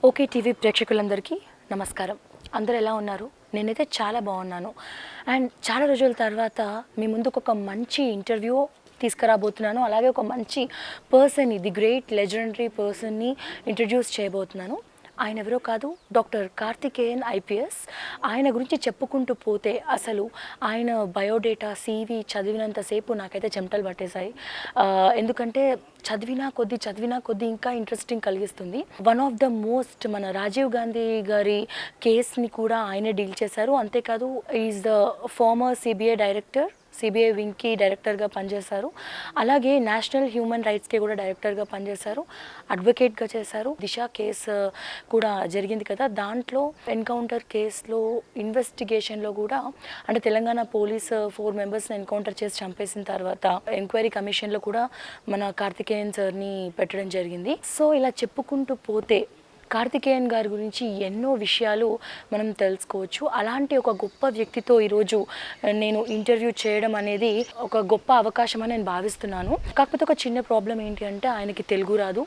Okay TV ప్రేక్షకులందరికీ నమస్కారం. అందరూ ఎలా ఉన్నారు? నేనైతే చాలా బాగున్నాను. అండ్ చాలా రోజుల తర్వాత మీ ముందుకు ఒక మంచి ఇంటర్వ్యూ తీసుకురాబోతున్నాను. అలాగే ఒక మంచి పర్సన్, ది గ్రేట్ లెజెండరీ పర్సన్ని ఇంట్రడ్యూస్ చేయబోతున్నాను. ఆయన ఎవరో కాదు, డాక్టర్ కార్తికేయన్ ఐపీఎస్. ఆయన గురించి చెప్పుకుంటూ పోతే అసలు ఆయన బయోడేటా సీవీ చదివినంతసేపు నాకైతే చెమటలు పట్టేశాయి. ఎందుకంటే చదివినా కొద్దీ ఇంకా ఇంట్రెస్టింగ్ కలిగిస్తుంది. వన్ ఆఫ్ ద మోస్ట్ మన రాజీవ్ గాంధీ గారి కేస్ని కూడా ఆయనే డీల్ చేశారు. అంతేకాదు is the former CBI director, CBI వింగ్కి డైరెక్టర్గా పనిచేశారు. అలాగే నేషనల్ హ్యూమన్ రైట్స్కి కూడా డైరెక్టర్గా పనిచేశారు. అడ్వకేట్గా చేశారు. దిశ కేసు కూడా జరిగింది కదా, దాంట్లో ఎన్కౌంటర్ కేసులో ఇన్వెస్టిగేషన్లో కూడా అంటే తెలంగాణ పోలీస్ 4 మెంబర్స్ని ఎన్కౌంటర్ చేసి చంపేసిన తర్వాత ఎంక్వైరీ కమిషన్లో కూడా మన కార్తికేయన్ సార్ని పెట్టడం జరిగింది. సో ఇలా చెప్పుకుంటూ పోతే కార్తికేయన్ గారి గురించి ఎన్నో విషయాలు మనం తెలుసుకోవచ్చు. అలాంటి ఒక గొప్ప వ్యక్తితో ఈరోజు నేను ఇంటర్వ్యూ చేయడం అనేది ఒక గొప్ప అవకాశం అని నేను భావిస్తున్నాను. కాకపోతే ఒక చిన్న ప్రాబ్లం ఏంటి అంటే ఆయనకి తెలుగు రాదు,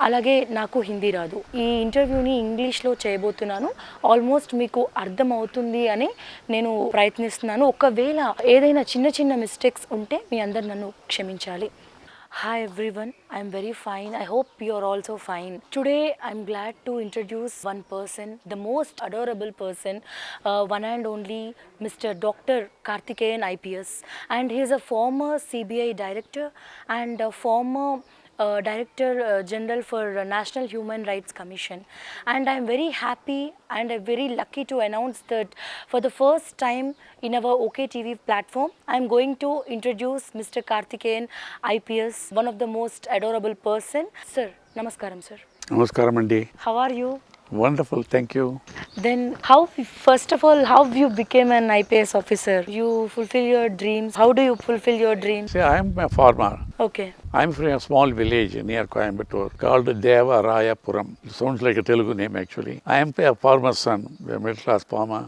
అలాగే నాకు హిందీ రాదు. ఈ ఇంటర్వ్యూని ఇంగ్లీష్లో చేయబోతున్నాను. ఆల్మోస్ట్ మీకు అర్థమవుతుంది అని నేను ప్రయత్నిస్తున్నాను. ఒకవేళ ఏదైనా చిన్న మిస్టేక్స్ ఉంటే మీ అందరు నన్ను క్షమించాలి. Hi everyone, I'm very fine. I hope you're also fine. Today I'm glad to introduce one person, the most adorable person, one and only Mr. Dr. Karthikeyan IPS, and he is a former CBI director and a former Director General for National Human Rights Commission. And I'm very happy and I'm very lucky to announce that for the first time in our OK TV platform, I'm going to introduce Mr. Karthikeyan IPS, one of the most adorable person. Sir, namaskaram sir. Namaskaram Andi. How are you? Wonderful, thank you. Then first of all, how you became an IPS officer? You fulfill your dreams. How do you fulfill your dreams? See, I am a farmer. Okay. I am from a small village near Coimbatore called Devarayapuram. It sounds like a Telugu name actually. I am a farmer's son, a middle class farmer.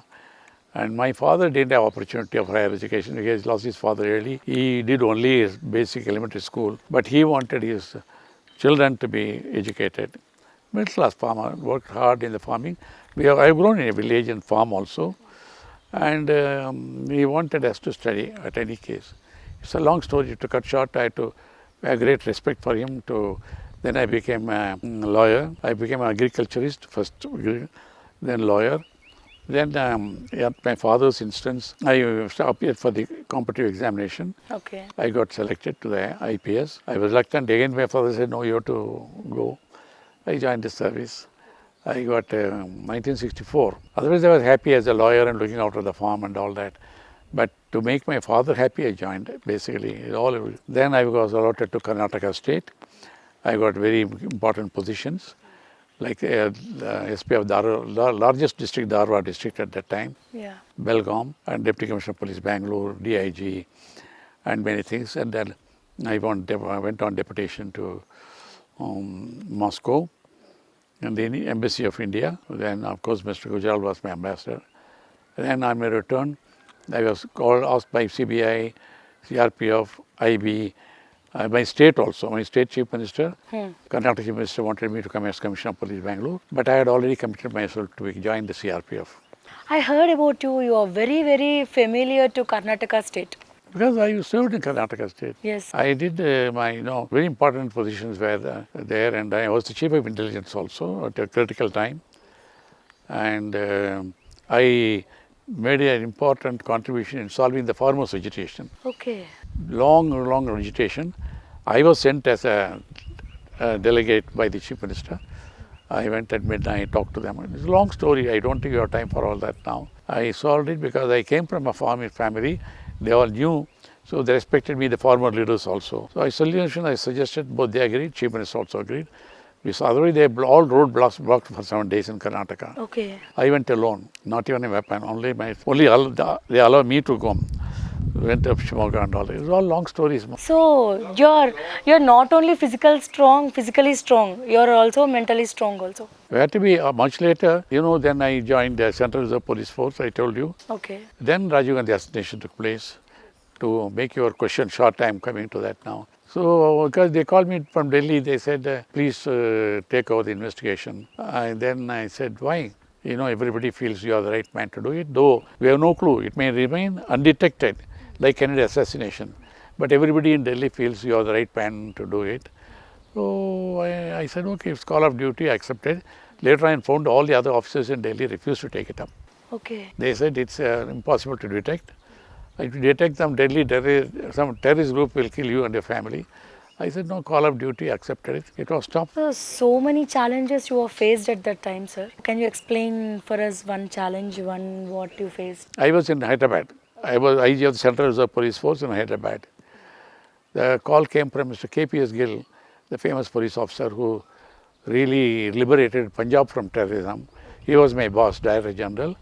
And my father didn't have opportunity of higher education because he lost his father early. He did only his basic elementary school, but he wanted his children to be educated. Middle class farmer, worked hard in the farming. I've grown in a village and farm also, and he wanted us to study at any case. It's a long story. To cut short, I had to have great respect for him. Then I became a lawyer. I became an agriculturist first, then lawyer. Then at my father's instance, I appeared for the competitive examination. Okay. I got selected to the IPS. I was reluctant. Again, my father said, no, you have to go. I joined the service. I got 1964. Otherwise, I was happy as a lawyer and looking after the farm and all that. But to make my father happy, I joined basically. Then I was allotted to Karnataka state. I got very important positions like SP of largest district, Dharwad district at that time. Yeah. Belgaum and Deputy Commissioner of Police, Bangalore, DIG and many things. And then I went on deputation to Moscow and the Embassy of India. Then of course Mr. Gujral was my ambassador. Then on my return, I was asked by CBI, CRPF, IB, my state also, my state chief minister, Karnataka chief minister wanted me to come as Commissioner of Police, Bangalore, but I had already committed myself to join the CRPF. I heard about you. You are very familiar to Karnataka state. Because I served in Karnataka state. Yes. I did my, very important positions were there, and I was the chief of intelligence also at a critical time. And I made an important contribution in solving the farmers' agitation. Okay. Long agitation. I was sent as a delegate by the chief minister. I went at midnight, talked to them. It's a long story. I don't think you have time for all that now. I solved it because I came from a farming family. They all knew, so they respected me, the farmer leaders also. So I suggested, both they agreed, chief minister also agreed. Otherwise they all roadblocks blocked for 7 days in Karnataka. Okay. I went alone, not even a weapon, they allowed me to go. Went up Shimoga and all. It was all long stories. So you're not only physically strong, you're also mentally strong also. We had to be much later. Then I joined the Central Reserve Police Force, I told you. Okay. Then Rajiv Gandhi assassination took place. To make your question short, I am coming to that now. So, because they called me from Delhi, they said, please take over the investigation. And then I said, why? You know, everybody feels you are the right man to do it, though we have no clue. It may remain undetected, like Kennedy assassination. But everybody in Delhi feels you are the right man to do it. So I said, okay, it's call of duty, I accepted. Later I found all the other officers in Delhi refused to take it up. Okay. They said it's impossible to detect. If you detect some some terrorist group will kill you and your family. I said, no, call of duty, accepted it. It was stopped. So many challenges you were faced at that time, sir. Can you explain for us one challenge, one what you faced? I was in Hyderabad. I was IG of the Central Reserve Police Force in Hyderabad. The call came from Mr. KPS Gill, the famous police officer who really liberated Punjab from terrorism. He was my boss, Director General,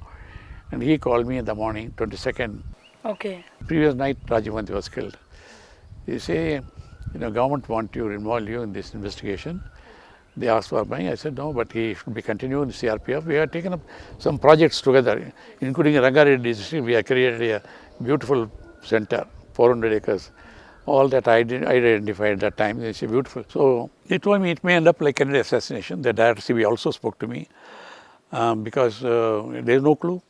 and he called me in the morning, 22nd. Okay. Previous night, Rajiv Gandhi was killed. He say, you know, government want to involve you in this investigation. They asked for me. I said no, but he should be continuing the CRPF. We have taken up some projects together, including Rangareddy district. We have created a beautiful center, 400 acres. All that I identified at that time. It's beautiful. So he told me it may end up like Kennedy assassination. The director CB also spoke to me because there is no clue.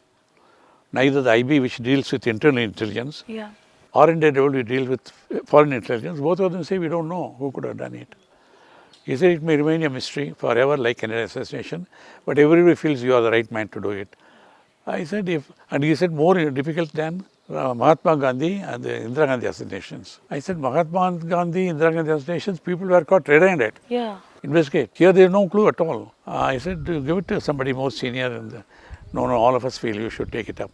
Neither the IB, which deals with internal intelligence, Yeah. or in we deal with foreign intelligence. Both of them say we don't know who could have done it. He said it may remain a mystery forever, like Kennedy assassination, but everybody feels you are the right man to do it. I said and he said more difficult than Mahatma Gandhi and the Indira Gandhi assassinations. I said Mahatma Gandhi, Indira Gandhi assassinations, people were caught red-handed. Yeah. Investigate. Here there is no clue at all. I said give it to somebody more senior. And no, all of us feel you should take it up.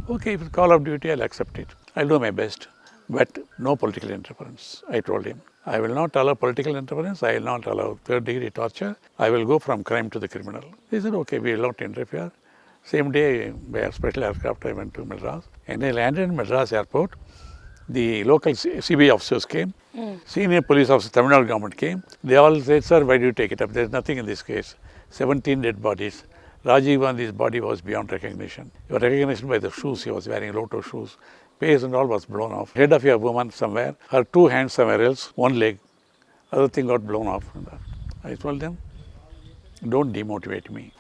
Okay, if it's call of duty, I'll accept it. I'll do my best, but no political interference, I told him. I will not allow political interference. I will not allow third-degree torture. I will go from crime to the criminal. He said, okay, we will not interfere. Same day, by a special aircraft, I went to Madras. And I landed in Madras airport. The local CBI officers came. Senior police officers, Tamil Nadu government came. They all said, sir, why do you take it up? There is nothing in this case. 17 dead bodies. Rajiv Gandhi's body was beyond recognition. Your recognition by the shoes, he was wearing loto shoes. Face and all was blown off. Head of your woman somewhere, her two hands somewhere else, one leg, other thing got blown off. I told them, don't demotivate me.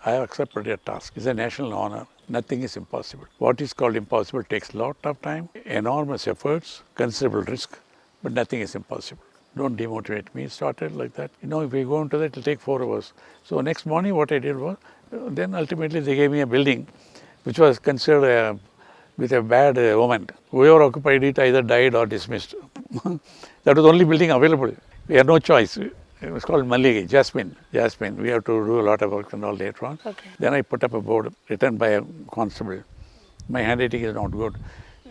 I have accepted your task. It's a national honor. Nothing is impossible. What is called impossible takes a lot of time, enormous efforts, considerable risk, but nothing is impossible. Don't demotivate me. It started like that. You know, if we go into that, it will take 4 hours. So next morning what I did was, then ultimately they gave me a building which was considered with a bad omen. Whoever occupied it either died or dismissed. That was the only building available. We had no choice. It was called Malligi, Jasmine. Jasmine. We have to do a lot of work and all later on. Okay. Then I put up a board written by a constable. My handwriting is not good.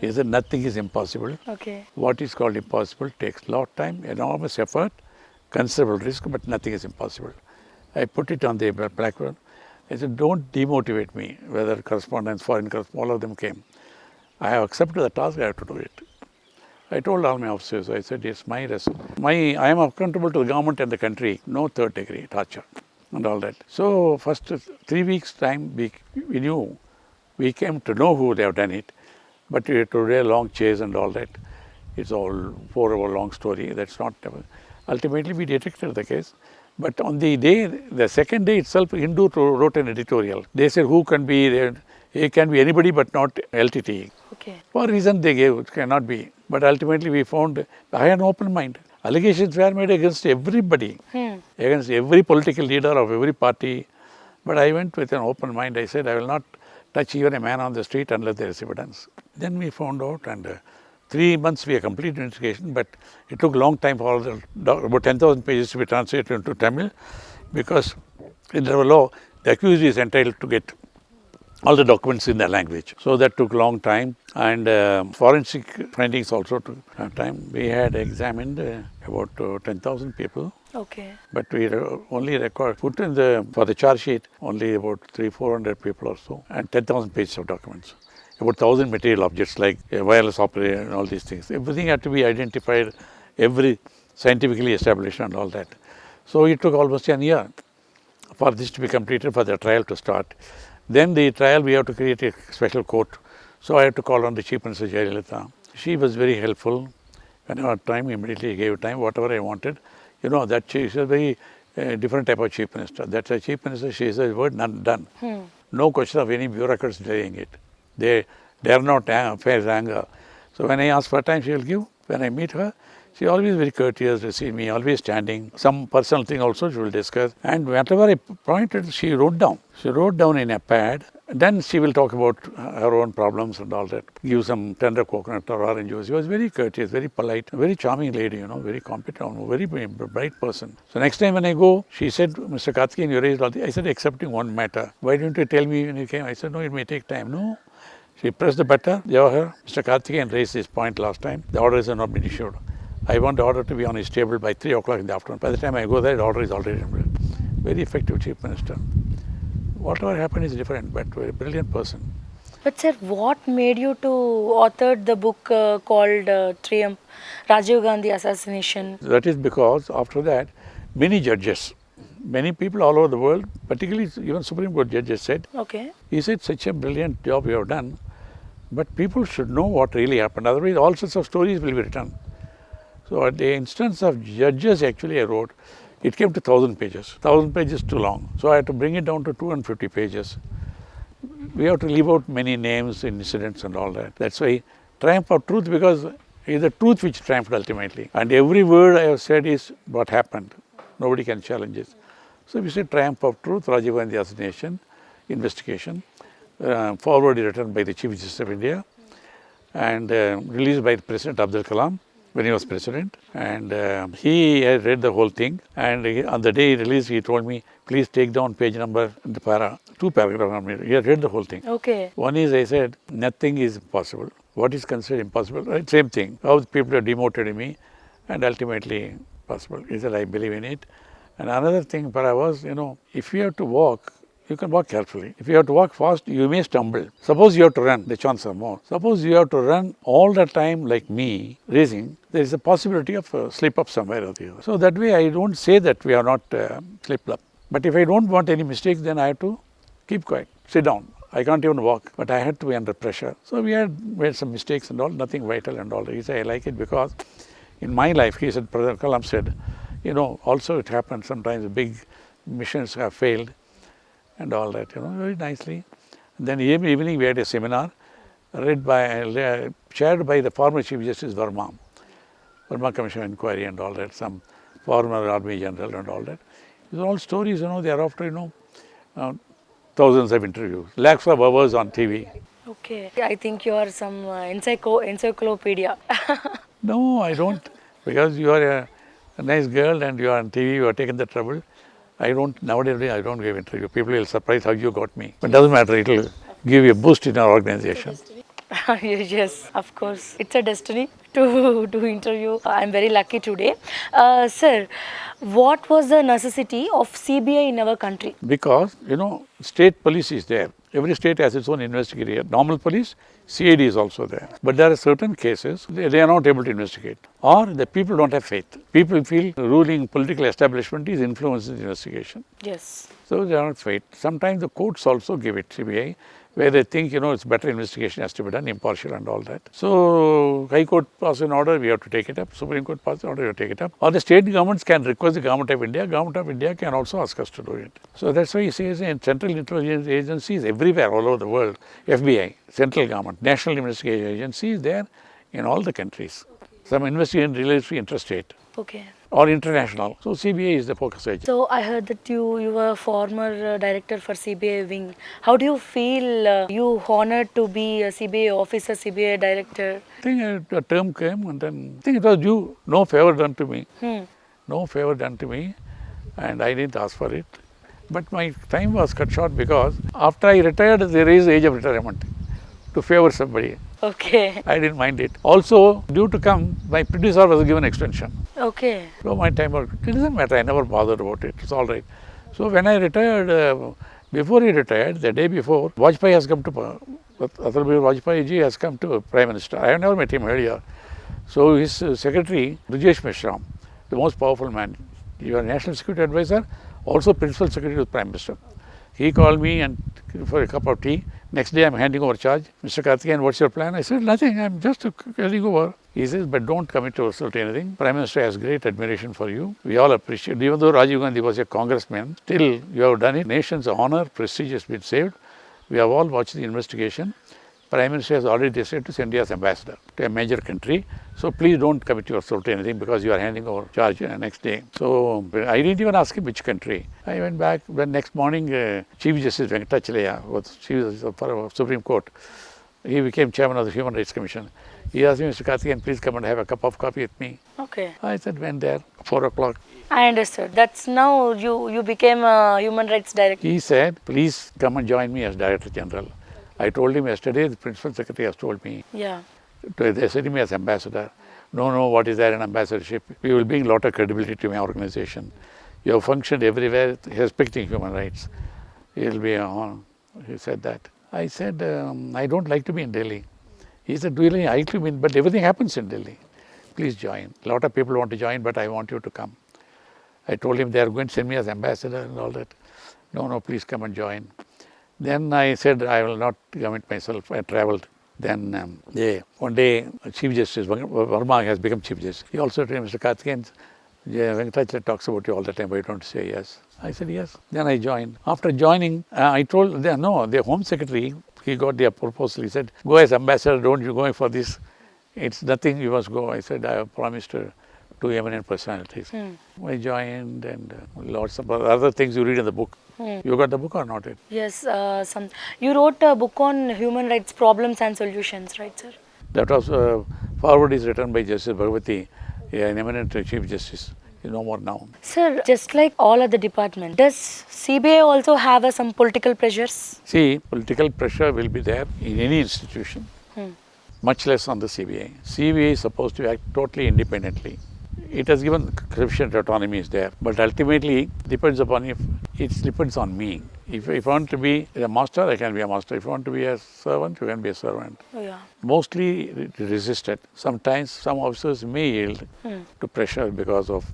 He said nothing is impossible. Okay. What is called impossible takes a lot of time, enormous effort, considerable risk, but nothing is impossible. I put it on the blackboard. I said, don't demotivate me, whether correspondence, foreign correspondence, all of them came. I have accepted the task, I have to do it. I told all my officers, I said, it's my risk. I am accountable to the government and the country, no third degree torture and all that. So first 3 weeks time, we knew, we came to know who they have done it, but we had to do a long chase and all that. It's all 4 hour long story, that's not, ultimately we detected the case. But on the day, the second day itself, Hindu wrote an editorial. They said, who can be there? It can be anybody but not LTT. Okay. For a reason they gave, it cannot be. But ultimately we found, I had an open mind. Allegations were made against everybody, against every political leader of every party. But I went with an open mind. I said, I will not touch even a man on the street unless there is evidence. Then we found out, and 3 months we have completed investigation, but it took a long time for all the, about 10,000 pages to be translated into Tamil, because in the law, the accused is entitled to get all the documents in their language. So that took a long time, and forensic findings also took time. We had examined about 10,000 people. Okay. But we only put in for the charge sheet, only about 300-400 people or so, and 10,000 pages of documents. About 1,000 material objects like a wireless operator and all these things. Everything had to be identified, every scientifically established and all that. So it took almost a year for this to be completed, for the trial to start. Then the trial, we have to create a special court. So I had to call on the Chief Minister Jayalalitha. She was very helpful. Whenever time, immediately gave time, whatever I wanted. You know, that she is a very different type of chief minister. That's a chief minister, she says word, none done. No question of any bureaucrats delaying it. They dare not face anger. So when I ask for time, she will give. When I meet her, she always very courteous, receive me, always standing. Some personal thing also she will discuss. And whatever I pointed, she wrote down. She wrote down in a pad. Then she will talk about her own problems and all that. Give some tender coconut or orange juice. She was very courteous, very polite, very charming lady, you know, very competent, very bright person. So next time when I go, she said, Mr. Karthikeyan, you raised all this. I said, excepting one matter. Why didn't you tell me when you came? I said, no, it may take time. No. She pressed the button. Jawahar, Mr. Karthikeyan raised this point last time. The orders have not been issued. I want the order to be on his table by 3 o'clock in the afternoon. By the time I go there, the order is already in. Very effective chief minister. Whatever happened is different, but a brilliant person. But sir, what made you to author the book called Triumph, Rajiv Gandhi Assassination? That is because after that, many judges, many people all over the world, particularly even Supreme Court judges said, Okay. he said, such a brilliant job you have done, but people should know what really happened. Otherwise, all sorts of stories will be written. So at the instance of judges, actually I wrote, it came to 1,000 pages. 1,000 pages too long. So I had to bring it down to 250 pages. We have to leave out many names, incidents and all that. That's why triumph of truth, because it is the truth which triumphed ultimately. And every word I have said is what happened. Nobody can challenge it. So we say triumph of truth, Rajiv Gandhi assassination, investigation, forward written by the Chief Justice of India and released by President Abdul Kalam when he was president. And he had read the whole thing, and on the day he released, he told me, please take down page number, the two paragraphs. He had read the whole thing. Okay. One is, I said, nothing is possible. What is considered impossible? Right? Same thing. How people have demoted me, and ultimately possible. He said, I believe in it. And another thing, para was, you know, if you have to walk, you can walk carefully. If you have to walk fast, you may stumble. Suppose you have to run, the chances are more. Suppose you have to run all the time like me, racing, there is a possibility of slip up somewhere or the other. So that way I don't say that we are not slipped up. But if I don't want any mistakes, then I have to keep quiet, sit down. I can't even walk, but I had to be under pressure. So we had made some mistakes and all, nothing vital and all. He said, I like it because in my life, he said, President Kalam said, you know, also it happens sometimes big missions have failed and all that, you know, very nicely. And then evening we had a seminar chaired by the former Chief Justice Verma Commission of Inquiry and all that, some former Army General and all that. These are all stories, you know, they are after, you know, thousands of interviews, lakhs of hours on TV. Okay. I think you are some encyclopedia. No, I don't, because you are a nice girl and you are on TV, you are taking the trouble. Nowadays I don't give interview. People will surprise how you got me. But it doesn't matter, it will give you a boost in our organization. Yes, of course. It's a destiny to interview. I'm very lucky today. Sir, what was the necessity of CBI in our country? Because, you know, state police is there. Every state has its own investigator. Normal police, CID is also there. But there are certain cases, they are not able to investigate. Or the people don't have faith. People feel the ruling political establishment is influencing the investigation. Yes. So they are not faith. Sometimes the courts also give it, CBI, where they think, you know, it's better investigation has to be done, impartial and all that. So High Court passes an order, we have to take it up. Supreme Court passes an order, we have to take it up. Or the state governments can request the Government of India can also ask us to do it. So that's why you see in central intelligence agencies everywhere all over the world, FBI, central government, national investigation agencies there in all the countries. Some investigation related to interstate. Okay. Or international. So CBI is the focus agency. So I heard that you were a former director for CBI wing. How do you feel you honored to be a CBI officer, CBI director? I think a term came and then I think it was due, no favor done to me. No favor done to me and I didn't ask for it. But my time was cut short because after I retired, they raised the age of retirement to favor somebody. Okay. I didn't mind it. Also, due to come, my producer was given extension. Okay. So my time was, it doesn't matter, I never bothered about it, it's all right. So when I retired, before he retired, the day before, Vajpayee has come to, Atal Bihari Vajpayee ji has come to Prime Minister. I have never met him earlier. So his secretary, Rajesh Mishra, the most powerful man, you are National Security Advisor, also Principal Secretary of the Prime Minister. He called me and for a cup of tea, Next day I'm handing over charge. Mr. Karthikeyan, what's your plan? I said, nothing, I'm just handing over. He says, but don't commit yourself to anything. Prime Minister has great admiration for you. We all appreciate. Even though Rajiv Gandhi was a congressman, still you have done it. Nation's honor, prestige has been saved. We have all watched the investigation. Prime Minister has already decided to send you as ambassador to a major country. So please don't commit yourself to anything because you are handing over charge next day. So I didn't even ask him which country. I went back. When next morning, Chief Justice Venkatachalaya was Chief Justice of Supreme Court. He became chairman of the Human Rights Commission. He asked me, Mr. Karthikeyan, please come and have a cup of coffee with me. Okay. I said, went there, 4 o'clock. I understood. That's now you became a human rights director. He said, please come and join me as Director General. I told him yesterday, the Principal Secretary has told me, Yeah. they sent me as ambassador. No, what is there in ambassadorship? We will bring a lot of credibility to my organization. You have functioned everywhere respecting human rights. It will be on. He said that. I said, I don't like to be in Delhi. He said, really, I like to be in, but everything happens in Delhi. Please join. A lot of people want to join, but I want you to come. I told him they are going to send me as ambassador and all that. No, please come and join. Then I said, I will not commit myself. I travelled. Then one day, Chief Justice Verma has become Chief Justice. He also told me, Mr. Karthikeyan, Venkatachalaya talks about you all the time, but you don't say yes. I said yes. Then I joined. After joining, I told them, no, the Home Secretary, he got their proposal. He said, go as ambassador, don't you go for this. It's nothing, you must go. I said, I have promised to eminent personalities. I joined and lots of other things you read in the book. You got the book or not? Yes. You wrote a book on human rights problems and solutions, right, sir? That was forward is written by Justice Bhagwati, an eminent Chief Justice. He's no more now. Sir, just like all other departments, does CBI also have some political pressures? See, political pressure will be there in any institution, much less on the CBI. CBI is supposed to act totally independently. It has given sufficient autonomy is there, but ultimately depends upon it depends on me. If I want to be a master, I can be a master. If I want to be a servant, you can be a servant. Oh, yeah. Mostly resisted. Sometimes some officers may yield to pressure because of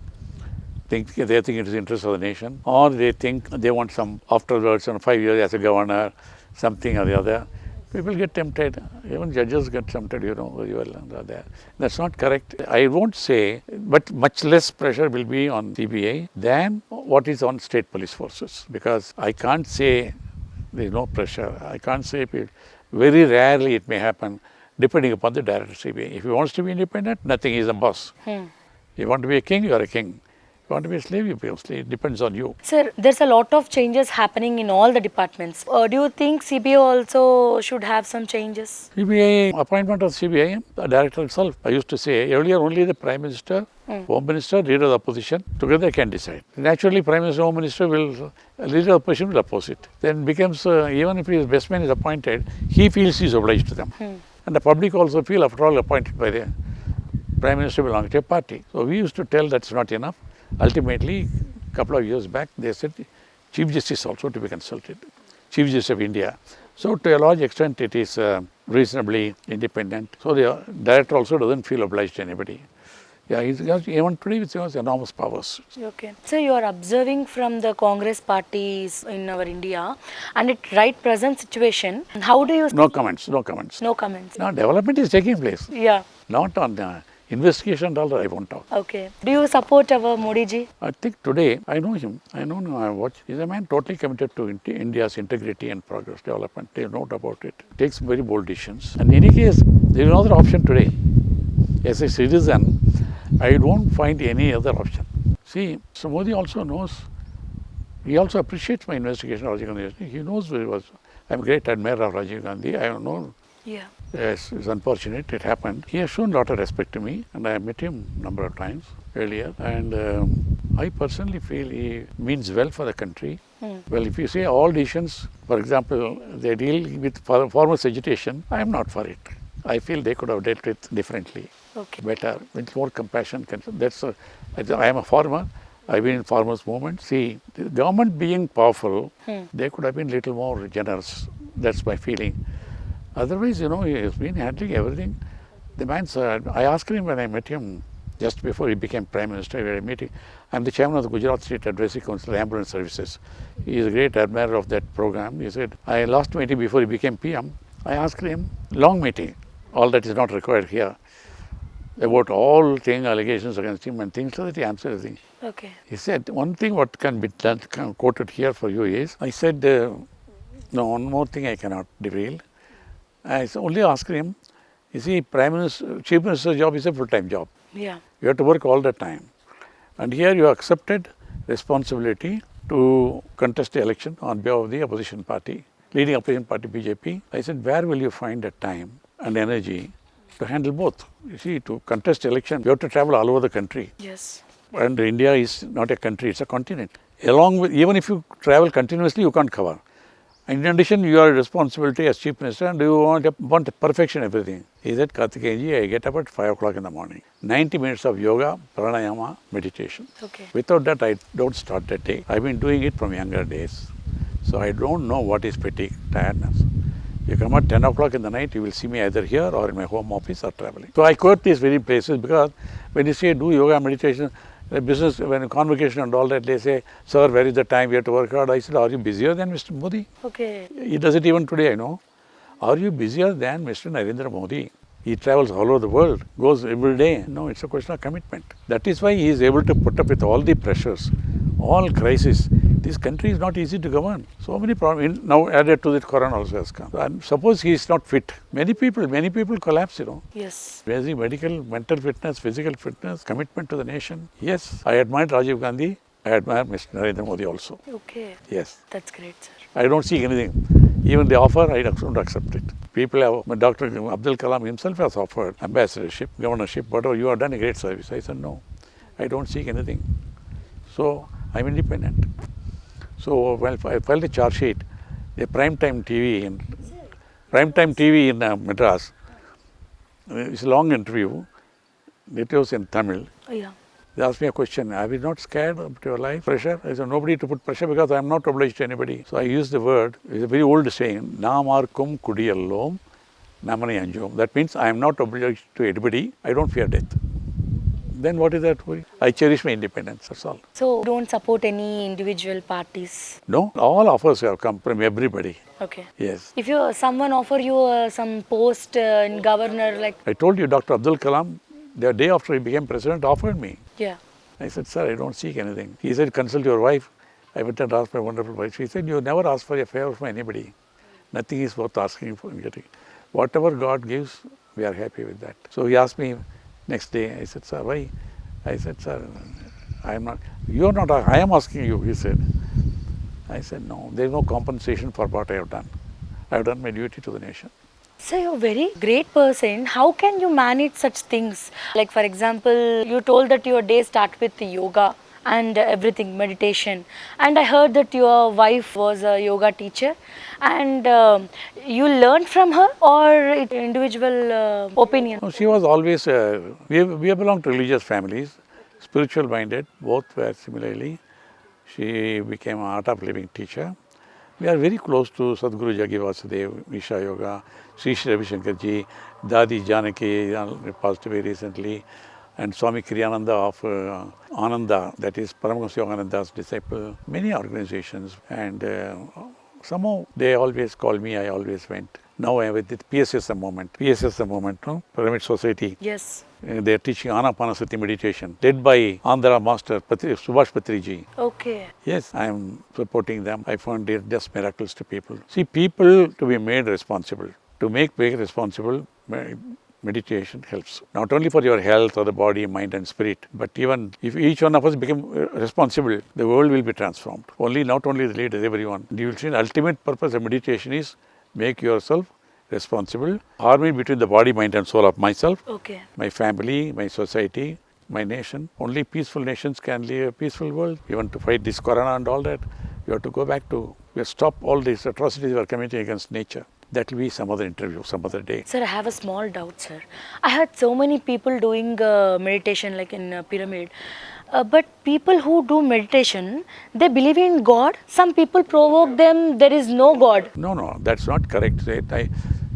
they think it is the interest of the nation, or they think they want some afterwards, 5 years as a governor, something or the other. People get tempted. Even judges get tempted, very well. That's not correct. I won't say, but much less pressure will be on CBI than what is on state police forces. Because I can't say there is no pressure. I can't say very rarely it may happen, depending upon the director CBI. If he wants to be independent, nothing. He is a boss. You want to be a king, you are a king. You want to be a slave, you be a slave. It depends on you. Sir, there's a lot of changes happening in all the departments. Do you think CBI also should have some changes? CBI, appointment of CBI, the director itself. I used to say earlier only the Prime Minister, Home Minister, Leader of the Opposition, together can decide. Naturally, Prime Minister, Home Minister will, Leader of the Opposition will oppose it. Then becomes, even if his best man is appointed, he feels he is obliged to them. And the public also feel, after all, appointed by the Prime Minister belonging to a party. So we used to tell that's not enough. Ultimately, a couple of years back, they said Chief Justice also to be consulted, Chief Justice of India. So to a large extent, it is reasonably independent. So the director also doesn't feel obliged to anybody. Yeah, even today with enormous powers. Okay. So you are observing from the Congress parties in our India, and at right present situation, how do you... No comments, no comments. No comments. Now development is taking place. Yeah. Not on investigation and all that, I won't talk. Okay. Do you support our Modi ji? I think today, I know him, I watch. He's a man totally committed to India's integrity and progress, development. There's no doubt about it. Takes very bold decisions. And in any case, there is another option today. As a citizen, I don't find any other option. See, so Modi also knows, he also appreciates my investigation of Rajiv Gandhi. He knows very well. I'm a great admirer of Rajiv Gandhi. I know. Yeah. Yes, it's unfortunate, it happened. He has shown a lot of respect to me, and I have met him a number of times earlier. And I personally feel he means well for the country. Well, if you say all decisions, for example, they deal with farmers' agitation, I am not for it. I feel they could have dealt with differently, better, with more compassion. I am a farmer. I've been in farmers' movement. See, the government being powerful, they could have been a little more generous. That's my feeling. Otherwise, he has been handling everything. The man, I asked him when I met him just before he became Prime Minister. We had a meeting. I'm the chairman of the Gujarat State Advisory Council Ambulance Services. He is a great admirer of that program. He said, I last meeting before he became PM, I asked him, long meeting, all that is not required here, about all thing allegations against him and things like that. He answered everything. Okay. He said, one thing what can be done, quoted here for you is, I said, no, one more thing I cannot reveal. I only asked him, you see, Prime Minister, Chief Minister's job is a full-time job. Yeah. You have to work all the time. And here you accepted responsibility to contest the election on behalf of the opposition party, leading opposition party BJP. I said, where will you find the time and energy to handle both? You see, to contest election, you have to travel all over the country. Yes. And India is not a country, it's a continent. Along with, even if you travel continuously, you can't cover. And in addition, you are responsibility as Chief Minister and you want perfection everything. He said, Karthikeyanji, I get up at 5 o'clock in the morning. 90 minutes of yoga, pranayama, meditation. Okay. Without that, I don't start the day. I've been doing it from younger days. So I don't know what is fatigue, tiredness. You come at 10 o'clock in the night, you will see me either here or in my home office or traveling. So I quote these very places because when you say do yoga, meditation, the business, when convocation and all that, they say, sir, where is the time we have to work hard? I said, are you busier than Mr. Modi? Okay. He does it even today, I know. Are you busier than Mr. Narendra Modi? He travels all over the world, goes every day. No, it's a question of commitment. That is why he is able to put up with all the pressures, all crises. This country is not easy to govern. So many problems. Now added to that, Corona also has come. And suppose he is not fit. Many people collapse, Yes. Basic medical, mental fitness, physical fitness, commitment to the nation. Yes, I admire Rajiv Gandhi. I admire Mr. Narendra Modi also. Okay. Yes. That's great, sir. I don't see anything. Even the offer, I don't accept it. People have, Dr. Abdul Kalam himself has offered ambassadorship, governorship, whatever. You have done a great service. I said, no, I don't seek anything. So, I'm independent. So, well, I filed a charge sheet. The primetime TV in Madras. It's a long interview. It was in Tamil. Oh, yeah. They asked me a question, are you not scared of your life? Pressure? I said, nobody to put pressure because I am not obliged to anybody. So I used the word, it's a very old saying, Namarkum kudiyallom namani anjum. That means I am not obliged to anybody, I don't fear death. Then what is that? I cherish my independence, that's all. So, don't support any individual parties? No, all offers have come from everybody. Okay. Yes. If someone offer you some post in governor, like... I told you, Dr. Abdul Kalam, the day after he became president, offered me. Yeah. I said, sir, I don't seek anything. He said, consult your wife. I went and asked my wonderful wife. She said, you never ask for a favor from anybody. Nothing is worth asking for and getting. Whatever God gives, we are happy with that. So he asked me next day. I said, sir, why? I said, sir, I am not, you are not, I am asking you, he said. I said, no, there is no compensation for what I have done. I have done my duty to the nation. So you're a very great person. How can you manage such things? Like for example, you told that your day start with yoga and everything, meditation. And I heard that your wife was a yoga teacher and you learned from her or individual opinion? No, she was always, we belong to religious families, spiritual minded, both were similarly. She became an art of living teacher. We are very close to Sadhguru Jagi Vasudev, Isha Yoga, Sri Sri Ravi Shankar Ji, Dadi Janaki, passed away recently, and Swami Kriyananda of Ananda, that is Paramahansa Yogananda's disciple, many organizations, and somehow they always call me, I always went. Now I am with the PSSM movement, no? Pyramid Society. Yes. They are teaching Anapanasati meditation, led by Andhra Master Subhash Patriji. Okay. Yes, I am supporting them. I found it just miracles to people. See, people to be made responsible. To make responsible, meditation helps. Not only for your health or the body, mind and spirit, but even if each one of us become responsible, the world will be transformed. Not only the leaders, everyone. You will see the ultimate purpose of meditation is make yourself responsible. Harmony between the body, mind and soul of myself, Okay. my family, my society, my nation. Only peaceful nations can live a peaceful world. You want to fight this corona and all that, you have to go back to, stop all these atrocities we are committing against nature. That will be some other interview, some other day. Sir, I have a small doubt, sir. I had so many people doing meditation like in pyramid. But people who do meditation, they believe in God. Some people provoke them, there is no God. No, that's not correct.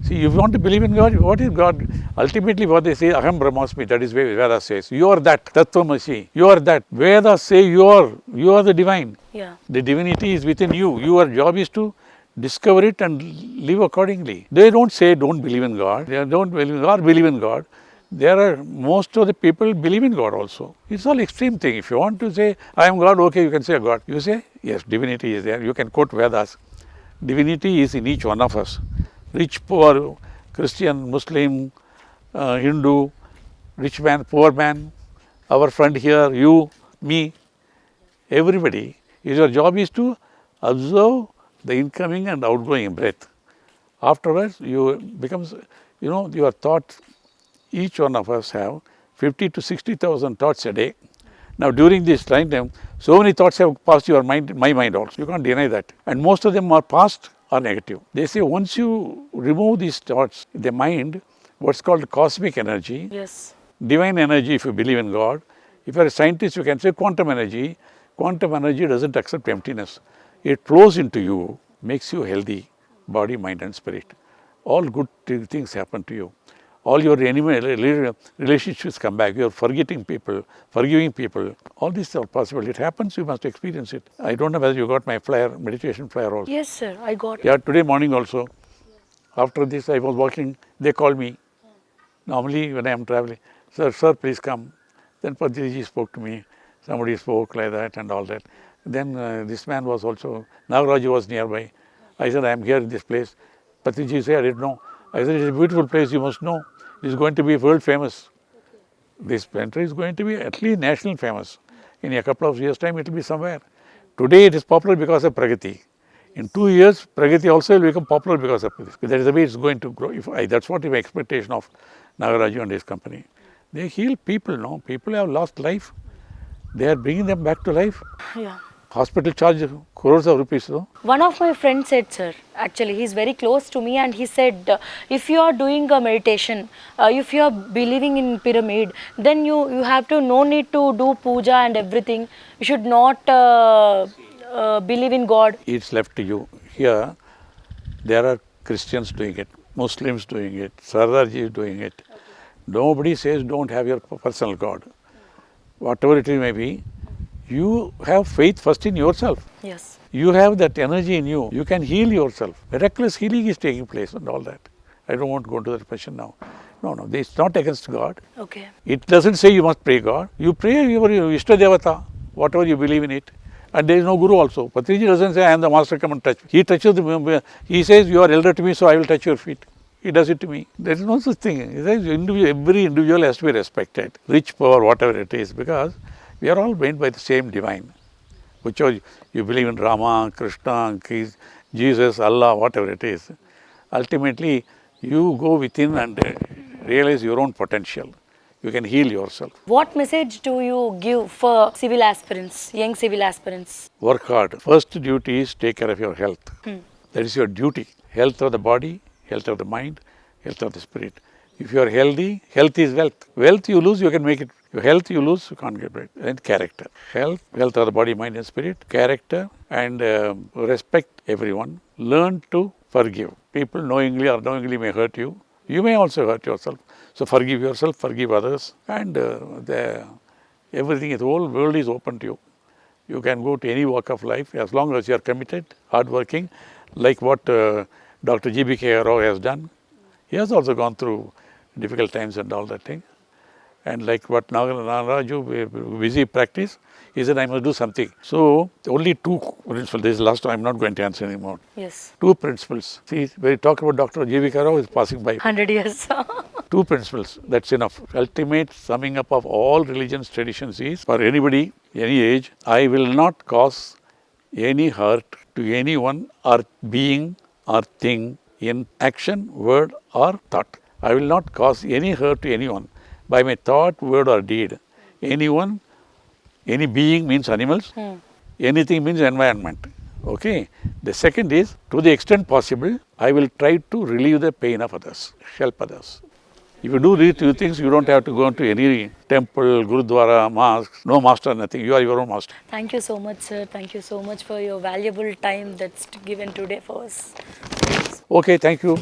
See, if you want to believe in God, what is God? Ultimately, what they say, Aham Brahmasmi, that is where Veda says. You are that, Tattvamasi. You are that. Vedas say you are the divine. Yeah. The divinity is within you. Your job is to discover it and live accordingly. They don't say don't believe in God. They don't believe in God, believe in God. There are most of the people believe in God also. It's all extreme thing. If you want to say I am God, okay, you can say God. You say yes, divinity is there. You can quote Vedas. Divinity is in each one of us. Rich, poor, Christian, Muslim, Hindu, rich man, poor man, our friend here, you, me, everybody. Your job is to observe the incoming and outgoing breath. Afterwards, you becomes, your thoughts, each one of us have 50 to 60,000 thoughts a day. Now, during this time, so many thoughts have passed your mind, my mind also. You can't deny that. And most of them are past or negative. They say once you remove these thoughts, the mind, what's called cosmic energy, Yes. divine energy if you believe in God. If you're a scientist, you can say quantum energy. Quantum energy doesn't accept emptiness. It flows into you, makes you healthy, body, mind and spirit. All good things happen to you. All your enemy relationships come back. You are forgetting people, forgiving people. All these are possible. It happens, you must experience it. I don't know whether you got my flyer, meditation flyer also. Yes, sir. I got it. Yeah, today morning also. After this, I was walking. They called me. Normally, when I am traveling, sir, please come. Then Patriji spoke to me. Somebody spoke like that and all that. Then this man was also, Nagaraju was nearby. I said, I am here in this place. Patriji said, I didn't know. I said, it's a beautiful place, you must know. It's going to be world famous. This country is going to be at least national famous. In a couple of years' time, it will be somewhere. Today, it is popular because of Pragati. In 2 years, Pragati also will become popular because of this. That is the way it's going to grow. That's what is my expectation of Nagaraju and his company. They heal people, no? People have lost life. They are bringing them back to life. Yeah. Hospital charge crores of rupees, no? One of my friends said, sir, actually, he's very close to me, and he said, if you are doing a meditation, if you are believing in pyramid, then you have to no need to do puja and everything. You should not believe in God. It's left to you. Here, there are Christians doing it, Muslims doing it, Sardarji is doing it. Nobody says don't have your personal God. Whatever it may be, you have faith first in yourself. Yes. You have that energy in you. You can heal yourself. Miraculous healing is taking place and all that. I don't want to go into that question now. No, it's not against God. Okay. It doesn't say you must pray God. You pray your Ishta Devata, whatever you believe in it. And there is no Guru also. Patriji doesn't say, I am the master, come and touch me. He touches he says, you are elder to me, so I will touch your feet. He does it to me. There is no such thing. He says, every individual has to be respected. Rich, poor, whatever it is, because we are all made by the same divine. Whichever you believe in Rama, Krishna, Jesus, Allah, whatever it is. Ultimately, you go within and realize your own potential. You can heal yourself. What message do you give for civil aspirants, young civil aspirants? Work hard. First duty is take care of your health. That is your duty. Health of the body, health of the mind, health of the spirit. If you are healthy, health is wealth. Wealth you lose, you can make it. Your health you lose, you can't get it. And character. Health of the body, mind and spirit. Character and respect everyone. Learn to forgive. People knowingly or unknowingly may hurt you. You may also hurt yourself. So forgive yourself, forgive others. And everything, the whole world is open to you. You can go to any walk of life as long as you are committed, hardworking, like what Dr. G.B.K. Rao has done. He has also gone through difficult times and all that thing. And like what Nagaraju, busy practice, he said, I must do something. So, only two principles. This is the last time, I'm not going to answer anymore. Yes. Two principles. See, when you talk about Dr. G.V.K. Rao, is passing by. 100 years. Two principles, that's enough. Ultimate summing up of all religions, traditions is, for anybody, any age, I will not cause any hurt to anyone or being or thing in action, word or thought. I will not cause any hurt to anyone by my thought, word or deed. Anyone, any being means animals, anything means environment. Okay. The second is, to the extent possible, I will try to relieve the pain of others, help others. If you do these two things, you don't have to go into any temple, gurudwara, mosque, no master, nothing. You are your own master. Thank you so much, sir. Thank you so much for your valuable time that's given today for us. Okay, thank you.